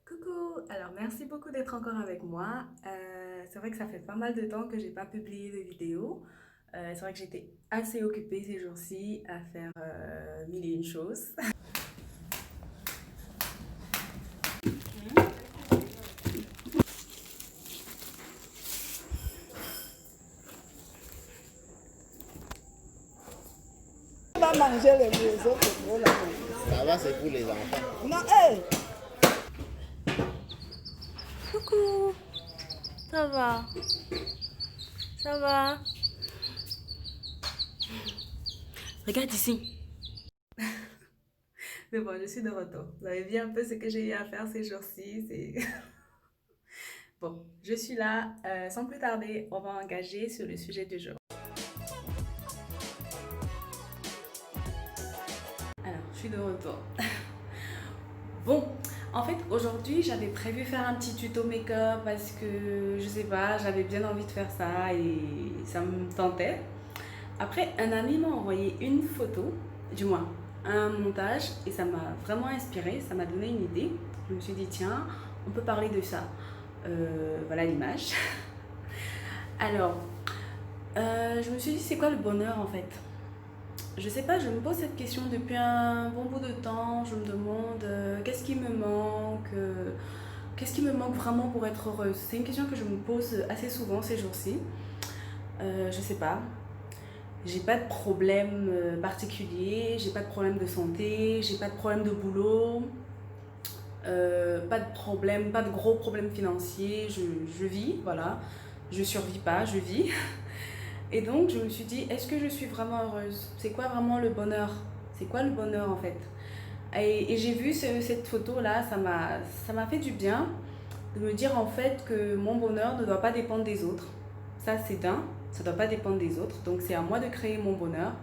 Coucou! Alors, merci beaucoup d'être encore avec moi. C'est vrai que ça fait pas mal de temps que j'ai pas publié de vidéo. C'est vrai que j'étais assez occupée ces jours-ci à faire mille et une choses. On va manger les autres gros là. Ça va, c'est pour les enfants. Non, hé! Coucou! Ça va? Ça va? Regarde ici. Mais bon, je suis de retour. Vous avez vu un peu ce que j'ai eu à faire ces jours-ci. Bon, je suis là. Sans plus tarder, on va engager sur le sujet du jour. Alors, je suis de retour. Bon, en fait, aujourd'hui, j'avais prévu faire un petit tuto make-up parce que, je sais pas, j'avais bien envie de faire ça et ça me tentait. Après, un ami m'a envoyé une photo, du moins un montage, et ça m'a vraiment inspiré, ça m'a donné une idée. Je me suis dit, tiens, on peut parler de ça. Voilà l'image. Alors, je me suis dit, c'est quoi le bonheur en fait? Je sais pas, je me pose cette question depuis un bon bout de temps. Je me demande qu'est-ce qui me manque, qu'est-ce qui me manque vraiment pour être heureuse. C'est une question que je me pose assez souvent ces jours-ci. Je sais pas, j'ai pas de problème particulier, j'ai pas de problème de santé, j'ai pas de problème de boulot, pas de problème, pas de gros problèmes financiers. Je vis, voilà. Je survis pas, je vis. Et donc, je me suis dit, est-ce que je suis vraiment heureuse? C'est quoi vraiment le bonheur? C'est quoi le bonheur en fait? Et j'ai vu cette photo-là, ça m'a fait du bien de me dire en fait que mon bonheur ne doit pas dépendre des autres. Ça, c'est d'un, ça ne doit pas dépendre des autres. Donc, c'est à moi de créer mon bonheur.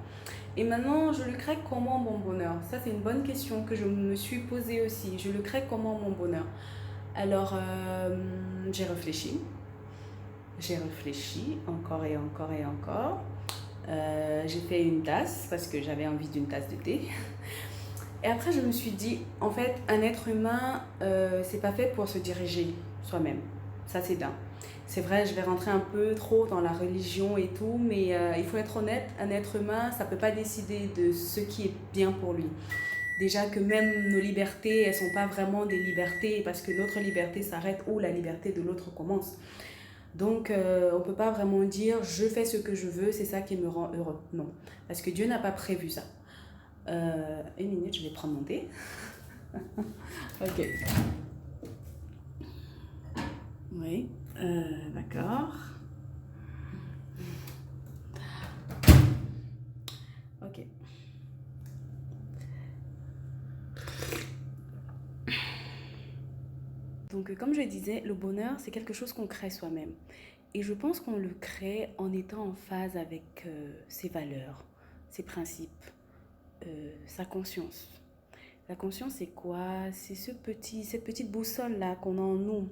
Et maintenant, je le crée comment mon bonheur? Ça, c'est une bonne question que je me suis posée aussi. Je le crée comment mon bonheur? Alors, j'ai réfléchi. J'ai réfléchi encore et encore et encore. J'ai fait une tasse parce que j'avais envie d'une tasse de thé. Et après, je me suis dit, en fait, un être humain, c'est pas fait pour se diriger soi-même. Ça, c'est d'un. C'est vrai, je vais rentrer un peu trop dans la religion et tout, mais il faut être honnête, un être humain, ça peut pas décider de ce qui est bien pour lui. Déjà que même nos libertés, elles sont pas vraiment des libertés parce que notre liberté s'arrête où la liberté de l'autre commence. Donc, on ne peut pas vraiment dire je fais ce que je veux, c'est ça qui me rend heureux. Non, parce que Dieu n'a pas prévu ça. Une minute, je vais prendre mon thé. Ok. Oui, d'accord. Ok. Donc, comme je disais, le bonheur, c'est quelque chose qu'on crée soi-même. Et je pense qu'on le crée en étant en phase avec ses valeurs, ses principes, sa conscience. La conscience, c'est quoi? C'est cette petite boussole-là qu'on a en nous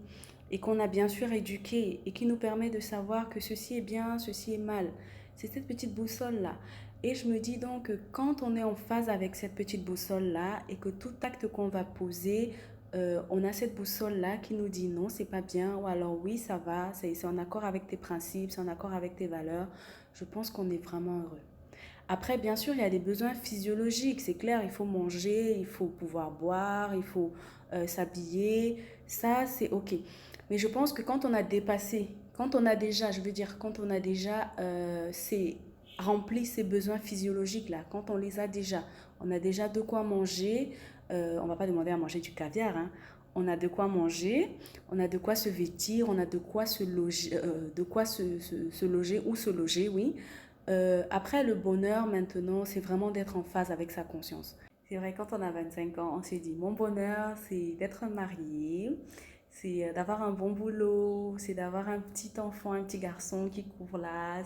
et qu'on a bien sûr éduquée et qui nous permet de savoir que ceci est bien, ceci est mal. C'est cette petite boussole-là. Et je me dis donc que quand on est en phase avec cette petite boussole-là et que tout acte qu'on va poser, on a cette boussole-là qui nous dit non, c'est pas bien, ou alors oui, ça va, c'est en accord avec tes principes, c'est en accord avec tes valeurs, je pense qu'on est vraiment heureux. Après, bien sûr, il y a des besoins physiologiques, c'est clair, il faut manger, il faut pouvoir boire, il faut s'habiller, ça c'est ok. Mais je pense que quand on a dépassé, quand on a déjà, je veux dire, quand on a déjà rempli ces besoins physiologiques là, quand on les a déjà, on a déjà de quoi manger, on va pas demander à manger du caviar, hein. On a de quoi manger, on a de quoi se vêtir, on a de quoi se loger, se loger ou se loger, oui. Après, le bonheur, maintenant, c'est vraiment d'être en phase avec sa conscience. C'est vrai, quand on a 25 ans, on s'est dit, mon bonheur, c'est d'être marié, c'est d'avoir un bon boulot, c'est d'avoir un petit enfant, un petit garçon qui court là,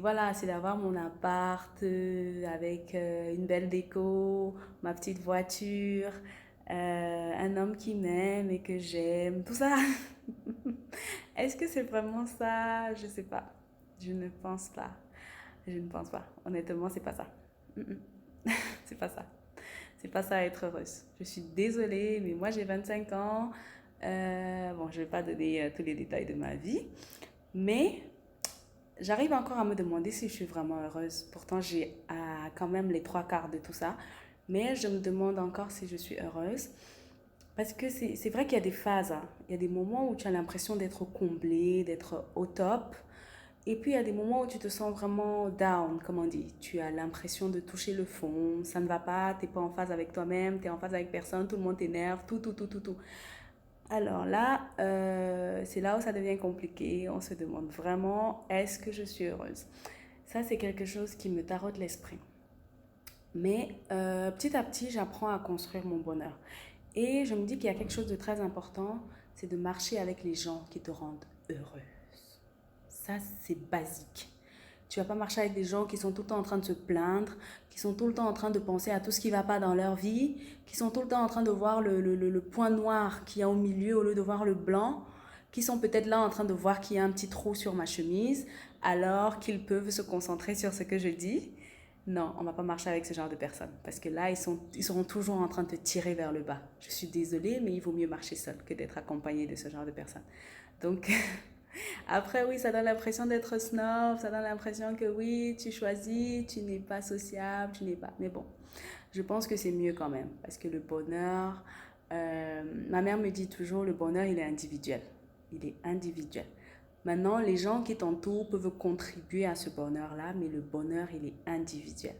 voilà, c'est d'avoir mon appart avec une belle déco, ma petite voiture, un homme qui m'aime et que j'aime, tout ça. Est-ce que c'est vraiment ça? Je sais pas. Je ne pense pas. Je ne pense pas. Honnêtement, c'est pas ça. Mm, mm. C'est pas ça. C'est pas ça être heureuse. Je suis désolée, mais moi j'ai 25 ans. Bon, je vais pas donner tous les détails de ma vie, mais j'arrive encore à me demander si je suis vraiment heureuse. Pourtant, j'ai quand même les trois quarts de tout ça, mais je me demande encore si je suis heureuse. Parce que c'est vrai qu'il y a des phases, hein. Il y a des moments où tu as l'impression d'être comblé, d'être au top. Et puis il y a des moments où tu te sens vraiment down, comme on dit. Tu as l'impression de toucher le fond, ça ne va pas, tu n'es pas en phase avec toi-même, tu es en phase avec personne, tout le monde t'énerve, tout, tout, tout, tout, tout. Alors là, c'est là où ça devient compliqué. On se demande vraiment, est-ce que je suis heureuse? Ça, c'est quelque chose qui me taraude l'esprit. Mais petit à petit, j'apprends à construire mon bonheur. Et je me dis qu'il y a quelque chose de très important, c'est de marcher avec les gens qui te rendent heureux. Ça, c'est basique. Tu vas pas marcher avec des gens qui sont tout le temps en train de se plaindre, qui sont tout le temps en train de penser à tout ce qui ne va pas dans leur vie, qui sont tout le temps en train de voir le point noir qu'il y a au milieu au lieu de voir le blanc, qui sont peut-être là en train de voir qu'il y a un petit trou sur ma chemise, alors qu'ils peuvent se concentrer sur ce que je dis. Non, on ne va pas marcher avec ce genre de personnes, parce que là, ils seront toujours en train de te tirer vers le bas. Je suis désolée, mais il vaut mieux marcher seul que d'être accompagné de ce genre de personnes. Donc, après, oui, ça donne l'impression d'être snob, ça donne l'impression que oui, tu choisis, tu n'es pas sociable, tu n'es pas... Mais bon, je pense que c'est mieux quand même, parce que le bonheur, ma mère me dit toujours, le bonheur, il est individuel. Il est individuel. Maintenant, les gens qui t'entourent peuvent contribuer à ce bonheur-là, mais le bonheur, il est individuel.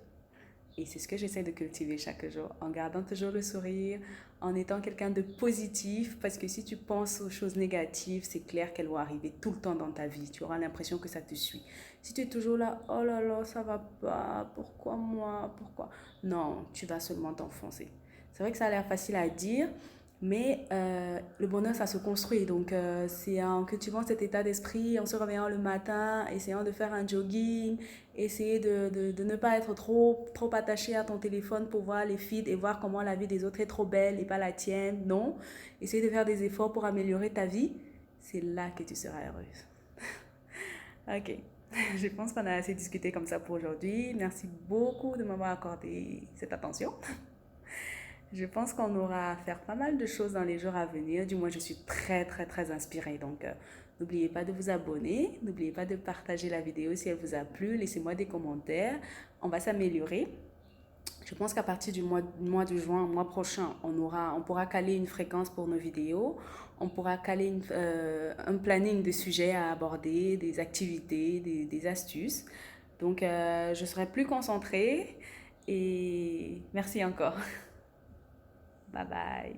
Et c'est ce que j'essaie de cultiver chaque jour, en gardant toujours le sourire, en étant quelqu'un de positif, parce que si tu penses aux choses négatives, c'est clair qu'elles vont arriver tout le temps dans ta vie. Tu auras l'impression que ça te suit. Si tu es toujours là, oh là là, ça va pas, pourquoi moi, pourquoi? Non, tu vas seulement t'enfoncer. C'est vrai que ça a l'air facile à dire, mais le bonheur, ça se construit. Donc, c'est en cultivant cet état d'esprit, en se réveillant le matin, essayant de faire un jogging, essayer de ne pas être trop attaché à ton téléphone pour voir les feeds et voir comment la vie des autres est trop belle et pas la tienne. Non. Essayer de faire des efforts pour améliorer ta vie. C'est là que tu seras heureuse. Ok. Je pense qu'on a assez discuté comme ça pour aujourd'hui. Merci beaucoup de m'avoir accordé cette attention. Je pense qu'on aura à faire pas mal de choses dans les jours à venir. Du moins, je suis très, très, très inspirée. Donc, n'oubliez pas de vous abonner. N'oubliez pas de partager la vidéo si elle vous a plu. Laissez-moi des commentaires. On va s'améliorer. Je pense qu'à partir du mois de juin, mois prochain, on pourra caler une fréquence pour nos vidéos. On pourra caler un planning de sujets à aborder, des activités, des astuces. Donc, je serai plus concentrée. Et merci encore. Bye bye.